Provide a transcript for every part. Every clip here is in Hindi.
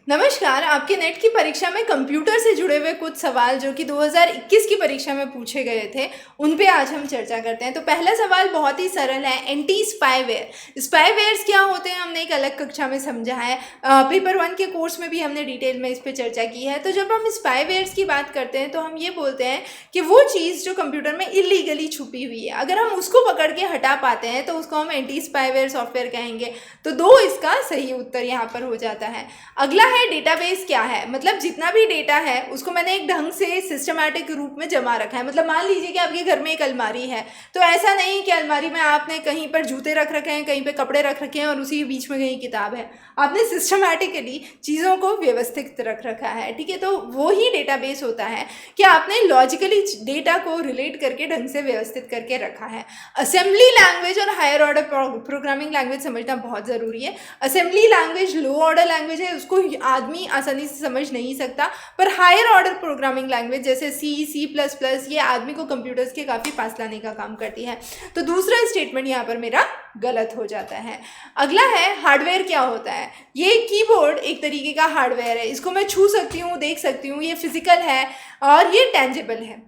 नमस्कार। आपके नेट की परीक्षा में कंप्यूटर से जुड़े हुए कुछ सवाल जो कि 2021 की परीक्षा में पूछे गए थे, उन पे आज हम चर्चा करते हैं। तो पहला सवाल बहुत ही सरल है, एंटी स्पाईवेयर। स्पाईवेयर्स क्या होते हैं हमने एक अलग कक्षा में समझा है, पेपर 1 के कोर्स में भी हमने डिटेल में इस पे चर्चा की है। तो जब हम स्पाईवेयर्स की बात करते हैं तो हम ये बोलते हैं कि वो चीज़ जो कंप्यूटर में इलीगली छुपी हुई है, अगर हम उसको पकड़ के हटा पाते हैं तो उसको हम एंटी स्पाईवेयर सॉफ्टवेयर कहेंगे। तो 2 इसका सही उत्तर यहाँ पर हो जाता है। अगला है डेटाबेस क्या है, मतलब जितना भी डेटा है उसको मैंने एक ढंग से सिस्टमैटिक रूप में जमा रखा है। मतलब मान लीजिए कि आपके घर में एक अलमारी है, तो ऐसा नहीं कि अलमारी में आपने कहीं पर जूते रख रखे हैं, कहीं पे कपड़े रख रखे हैं और उसी के बीच में कहीं किताब है। आपने सिस्टमैटिकली चीज़ों को व्यवस्थित रख रखा है, ठीक है। तो वो ही डेटाबेस होता है कि आपने लॉजिकली डेटा को रिलेट करके ढंग से व्यवस्थित करके रखा है। असेंबली लैंग्वेज और हायर ऑर्डर प्रोग्रामिंग लैंग्वेज समझना बहुत ज़रूरी है। असेंबली लैंग्वेज लो ऑर्डर लैंग्वेज है, उसको आदमी आसानी से समझ नहीं सकता, पर हायर ऑर्डर प्रोग्रामिंग लैंग्वेज जैसे C++, ये आदमी को कंप्यूटर्स के काफ़ी पास लाने का काम करती है। तो दूसरा स्टेटमेंट यहाँ पर मेरा गलत हो जाता है। अगला है हार्डवेयर क्या होता है। ये कीबोर्ड एक तरीके का हार्डवेयर है, इसको मैं छू सकती हूँ, देख सकती हूँ, ये फिजिकल है और ये टेंजिबल है।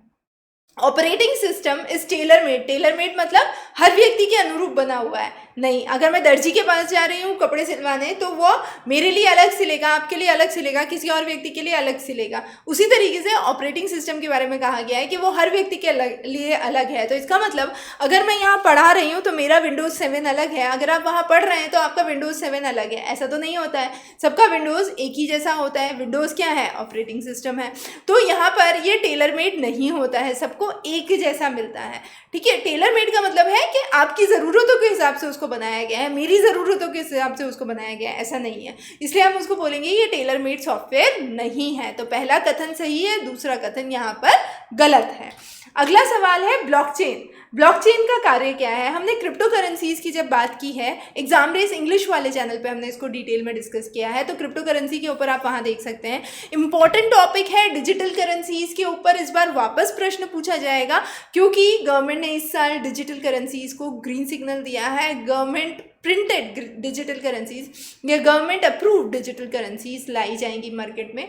Operating system is tailor made. Tailor made मतलब हर व्यक्ति के अनुरूप बना हुआ है। नहीं, अगर मैं दर्जी के पास जा रही हूँ कपड़े सिलवाने तो वो मेरे लिए अलग सिलेगा, आपके लिए अलग सिलेगा, किसी और व्यक्ति के लिए अलग सिलेगा। उसी तरीके से ऑपरेटिंग सिस्टम के बारे में कहा गया है कि वो हर व्यक्ति के लिए अलग है। तो इसका मतलब अगर मैं यहाँ पढ़ा रही हूँ तो मेरा विंडोज़ 7 अलग है, अगर आप वहाँ पढ़ रहे हैं तो आपका विंडोज़ 7 अलग है। ऐसा तो नहीं होता है, सबका विंडोज़ एक ही जैसा होता है। विंडोज़ क्या है? ऑपरेटिंग सिस्टम है। तो यहाँ पर ये टेलर मेड नहीं होता है, सबको एक जैसा मिलता है, ठीक है। टेलर मेड का मतलब है कि आपकी ज़रूरतों के हिसाब से उसको बनाया गया है, मेरी ज़रूरतों के हिसाब से उसको बनाया गया है, ऐसा नहीं है। इसलिए हम उसको बोलेंगे ये टेलर मेड सॉफ्टवेयर नहीं है। तो पहला कथन सही है, दूसरा कथन यहाँ पर गलत है। अगला सवाल है ब्लॉकचेन। ब्लॉकचेन का कार्य क्या है। हमने क्रिप्टो करेंसीज की जब बात की है, एग्जाम रेस इंग्लिश वाले चैनल पे हमने इसको डिटेल में डिस्कस किया है, तो क्रिप्टो करेंसी के ऊपर आप वहाँ देख सकते हैं। इंपॉर्टेंट टॉपिक है डिजिटल करेंसीज के ऊपर इस बार वापस प्रश्न पूछा जाएगा, क्योंकि गवर्नमेंट ने इस साल डिजिटल करेंसीज को ग्रीन सिग्नल दिया है। गवर्नमेंट प्रिंटेड डिजिटल करेंसीज या गवर्नमेंट अप्रूव्ड डिजिटल करेंसीज लाई जाएंगी मार्केट में।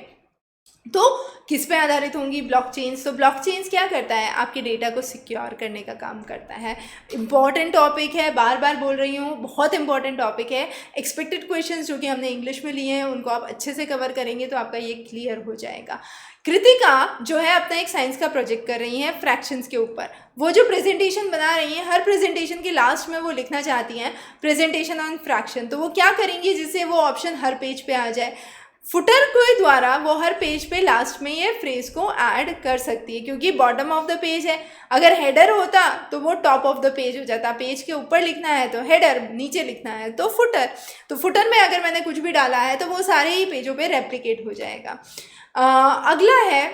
तो किस पे आधारित होंगी? ब्लॉकचेन्स। तो ब्लॉकचेन्स क्या करता है? आपके डेटा को सिक्योर करने का काम करता है। इंपॉर्टेंट टॉपिक है, बार बार बोल रही हूँ, बहुत इंपॉर्टेंट टॉपिक है। एक्सपेक्टेड क्वेश्चंस जो कि हमने इंग्लिश में लिए हैं उनको आप अच्छे से कवर करेंगे तो आपका ये क्लियर हो जाएगा। कृतिका जो है अपना एक साइंस का प्रोजेक्ट कर रही हैं फ्रैक्शंस के ऊपर। वो जो प्रेजेंटेशन बना रही हैं, हर प्रेजेंटेशन के लास्ट में वो लिखना चाहती हैं प्रेजेंटेशन ऑन फ्रैक्शन। तो वो क्या करेंगी जिससे वो ऑप्शन हर पेज पे आ जाए? फुटर के द्वारा वो हर पेज पे लास्ट में ये फ्रेज को ऐड कर सकती है, क्योंकि बॉटम ऑफ द पेज है। अगर हेडर होता तो वो टॉप ऑफ द पेज हो जाता। पेज के ऊपर लिखना है तो हेडर, नीचे लिखना है तो फुटर। तो फुटर में अगर मैंने कुछ भी डाला है तो वो सारे ही पेजों पे रेप्लिकेट हो जाएगा। अगला है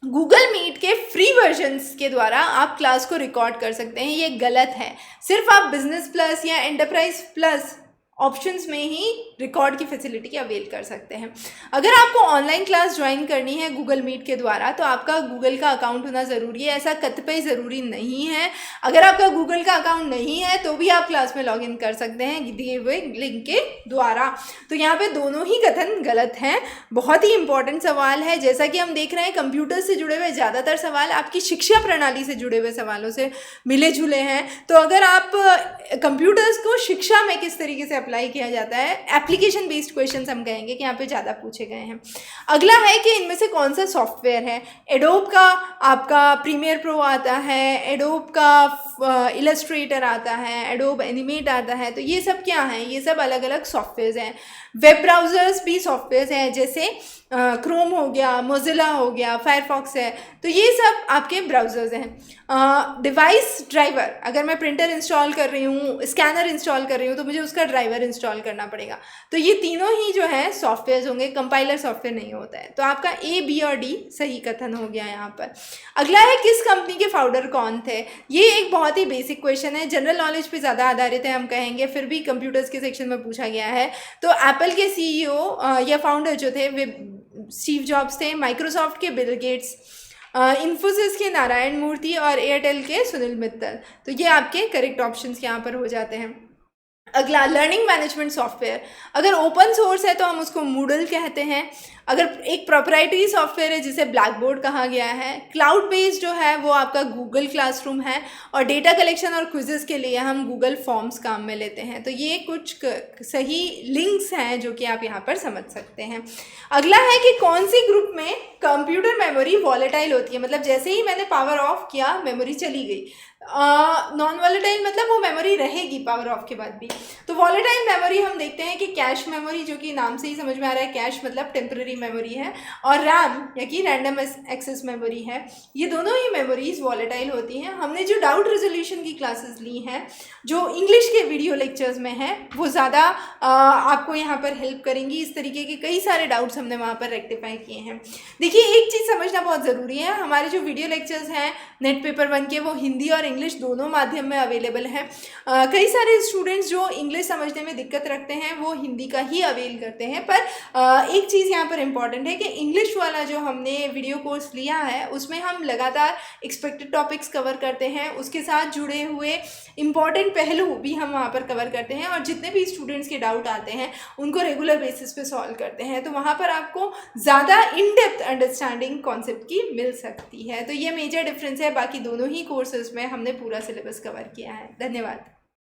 गूगल मीट के फ्री वर्जन्स के द्वारा आप क्लास को रिकॉर्ड कर सकते हैं। ये गलत है। सिर्फ आप बिजनेस प्लस या एंटरप्राइज प्लस ऑप्शंस में ही रिकॉर्ड की फैसिलिटी अवेल कर सकते हैं। अगर आपको ऑनलाइन क्लास ज्वाइन करनी है गूगल मीट के द्वारा तो आपका गूगल का अकाउंट होना ज़रूरी है, ऐसा कतई ज़रूरी नहीं है। अगर आपका गूगल का अकाउंट नहीं है तो भी आप क्लास में लॉगिन कर सकते हैं दिए हुए लिंक के द्वारा। तो यहाँ पे दोनों ही कथन गलत हैं। बहुत ही इंपॉर्टेंट सवाल है। जैसा कि हम देख रहे हैं कंप्यूटर से जुड़े हुए ज़्यादातर सवाल आपकी शिक्षा प्रणाली से जुड़े हुए सवालों से मिले जुले हैं। तो अगर आप कंप्यूटर्स को शिक्षा में किस तरीके से अप्लाई किया जाता है, एप्लीकेशन बेस्ड क्वेश्चंस हम कहेंगे कि यहाँ पे ज़्यादा पूछे गए हैं। अगला है कि इनमें से कौन सा सॉफ्टवेयर है। एडोब का आपका प्रीमियर प्रो आता है, एडोब का इलस्ट्रेटर आता है, एडोब एनिमेट आता है। तो ये सब क्या हैं? ये सब अलग अलग सॉफ्टवेयर्स हैं। वेब ब्राउज़र्स भी सॉफ्टवेयर्स हैं, जैसे क्रोम हो गया, मोजिला हो गया, फायरफॉक्स है। तो ये सब आपके ब्राउज़र्स हैं। डिवाइस ड्राइवर, अगर मैं प्रिंटर इंस्टॉल कर रही हूँ, स्कैनर इंस्टॉल कर रही हूँ तो मुझे उसका ड्राइवर इंस्टॉल करना पड़ेगा। तो ये तीनों ही जो है सॉफ्टवेयर्स होंगे, कंपाइलर सॉफ्टवेयर नहीं होता है। तो आपका ए, बी और डी सही कथन हो गया यहाँ पर। अगला है किस कंपनी के फाउंडर कौन थे। ये एक बहुत ही बेसिक क्वेश्चन है, जनरल नॉलेज पे ज़्यादा आधारित है हम कहेंगे, फिर भी कंप्यूटर्स के सेक्शन में पूछा गया है। तो एप्पल के CEO या फाउंडर जो थे वे स्टीव जॉब्स थे, माइक्रोसॉफ्ट के बिल गेट्स, इन्फोसिस के नारायण मूर्ति और एयरटेल के सुनील मित्तल। तो ये आपके करेक्ट ऑप्शंस यहाँ पर हो जाते हैं। अगला लर्निंग मैनेजमेंट सॉफ्टवेयर, अगर ओपन सोर्स है तो हम उसको मूडल कहते हैं। अगर एक प्रोप्राइटरी सॉफ्टवेयर है जिसे ब्लैक बोर्ड कहा गया है। क्लाउड बेस्ड जो है वो आपका गूगल क्लासरूम है, और डेटा कलेक्शन और क्विजेस के लिए हम गूगल फॉर्म्स काम में लेते हैं। तो ये कुछ सही लिंक्स हैं जो कि आप यहाँ पर समझ सकते हैं। अगला है कि कौन सी ग्रुप में कंप्यूटर मेमोरी वॉलेटाइल होती है, मतलब जैसे ही मैंने पावर ऑफ किया मेमोरी चली गई। नॉन वॉलेटाइल मतलब वो मेमोरी रहेगी पावर ऑफ के बाद भी। तो वॉलेटाइल मेमोरी हम देखते हैं कि कैश मेमोरी, जो कि नाम से ही समझ में आ रहा है, कैश मतलब टेम्पररी मेमोरी है, और रैम या कि रैंडम एक्सेस मेमोरी है। ये दोनों ही मेमोरीज वॉलेटाइल होती हैं। हमने जो डाउट रेजोल्यूशन की क्लासेस ली हैं जो इंग्लिश के वीडियो लेक्चर्स में हैं, वो ज़्यादा आपको यहाँ पर हेल्प करेंगी। इस तरीके के कई सारे डाउट्स हमने वहाँ पर रेक्टिफाई किए हैं। देखिए, एक चीज़ समझना बहुत ज़रूरी है, हमारे जो वीडियो लेक्चर्स हैं नेट पेपर 1 के, वो हिंदी और इंग्लिश दोनों माध्यम में अवेलेबल हैं। कई सारे स्टूडेंट्स जो इंग्लिश समझने में दिक्कत रखते हैं वो हिंदी का ही अवेल करते हैं, पर एक चीज़ यहाँ पर इम्पॉर्टेंट है कि इंग्लिश वाला जो हमने वीडियो कोर्स लिया है उसमें हम लगातार एक्सपेक्टेड टॉपिक्स कवर करते हैं, उसके साथ जुड़े हुए इम्पॉर्टेंट पहलू भी हम वहाँ पर कवर करते हैं, और जितने भी स्टूडेंट्स के डाउट आते हैं उनको रेगुलर बेसिस पे सॉल्व करते हैं। तो वहाँ पर आपको ज़्यादा इन डेप्थ अंडरस्टैंडिंग कॉन्सेप्ट की मिल सकती है। तो ये मेजर डिफरेंस है, बाकी दोनों ही कोर्सेज में हमने पूरा सिलेबस कवर किया है। धन्यवाद।